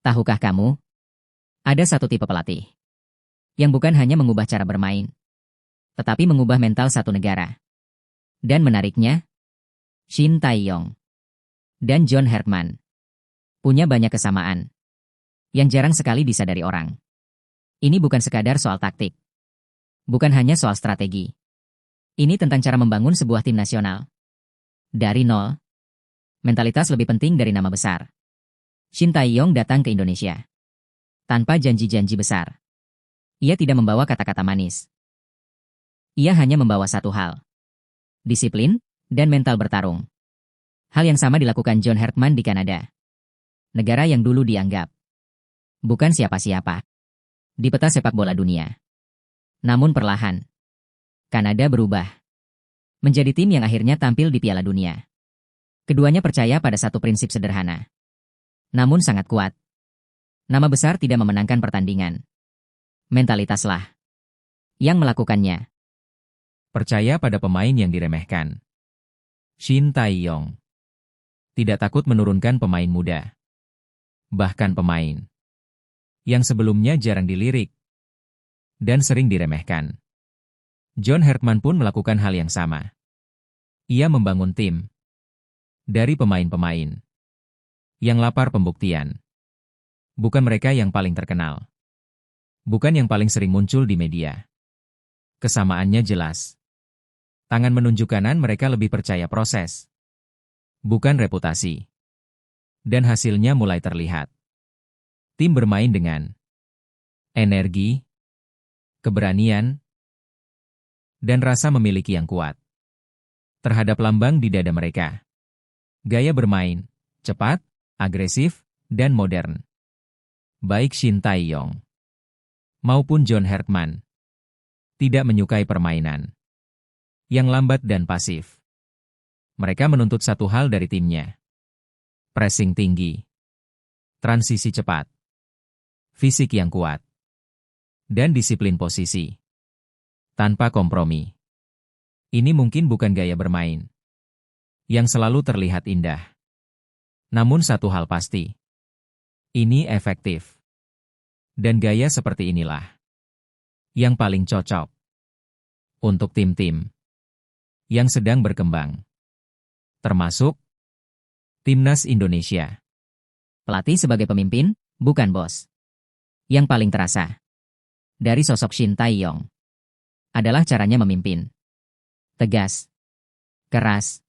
Tahukah kamu, ada satu tipe pelatih yang bukan hanya mengubah cara bermain, tetapi mengubah mental satu negara. Dan menariknya, Shin Tae-yong dan John Herdman punya banyak kesamaan yang jarang sekali disadari orang. Ini bukan sekadar soal taktik, bukan hanya soal strategi. Ini tentang cara membangun sebuah tim nasional. Dari nol, mentalitas lebih penting dari nama besar. Shin Tae-yong datang ke Indonesia tanpa janji-janji besar. Ia tidak membawa kata-kata manis. Ia hanya membawa satu hal: disiplin dan mental bertarung. Hal yang sama dilakukan John Herdman di Kanada, negara yang dulu dianggap bukan siapa-siapa di peta sepak bola dunia. Namun perlahan, Kanada berubah menjadi tim yang akhirnya tampil di Piala Dunia. Keduanya percaya pada satu prinsip sederhana, namun sangat kuat. Nama besar tidak memenangkan pertandingan. Mentalitaslah yang melakukannya. Percaya pada pemain yang diremehkan. Shin Tae-yong tidak takut menurunkan pemain muda. Bahkan pemain yang sebelumnya jarang dilirik dan sering diremehkan. John Herdman pun melakukan hal yang sama. Ia membangun tim dari pemain-pemain yang lapar pembuktian. Bukan mereka yang paling terkenal. Bukan yang paling sering muncul di media. Kesamaannya jelas. Tangan menunjuk kanan, mereka lebih percaya proses, bukan reputasi. Dan hasilnya mulai terlihat. Tim bermain dengan energi, keberanian, dan rasa memiliki yang kuat terhadap lambang di dada mereka. Gaya bermain, cepat, agresif, dan modern. Baik Shin Tae-yong maupun John Herdman tidak menyukai permainan yang lambat dan pasif. Mereka menuntut satu hal dari timnya: pressing tinggi, transisi cepat, fisik yang kuat, dan disiplin posisi tanpa kompromi. Ini mungkin bukan gaya bermain yang selalu terlihat indah. Namun satu hal pasti, ini efektif. Dan gaya seperti inilah yang paling cocok untuk tim-tim yang sedang berkembang, termasuk Timnas Indonesia. Pelatih sebagai pemimpin, bukan bos. Yang paling terasa dari sosok Shin Tae-yong adalah caranya memimpin. Tegas, keras,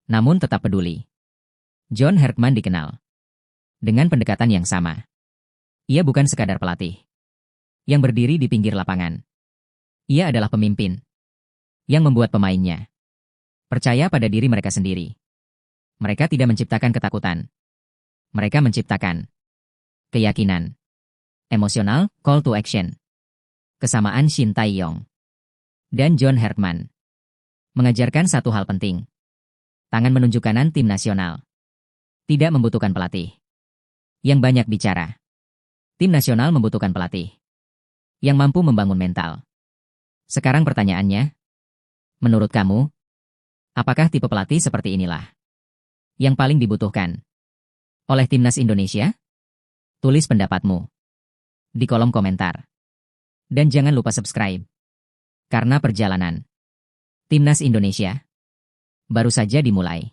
namun tetap peduli. John Herdman dikenal dengan pendekatan yang sama. Ia bukan sekadar pelatih yang berdiri di pinggir lapangan. Ia adalah pemimpin yang membuat pemainnya percaya pada diri mereka sendiri. Mereka tidak menciptakan ketakutan. Mereka menciptakan keyakinan. Emosional, call to action. Kesamaan Shin Tae-yong dan John Herdman mengajarkan satu hal penting. Tangan menunjuk kanan tim nasional tidak membutuhkan pelatih yang banyak bicara. Tim nasional membutuhkan pelatih yang mampu membangun mental. Sekarang pertanyaannya, menurut kamu, apakah tipe pelatih seperti inilah yang paling dibutuhkan oleh Timnas Indonesia? Tulis pendapatmu di kolom komentar. Dan jangan lupa subscribe, karena perjalanan Timnas Indonesia baru saja dimulai.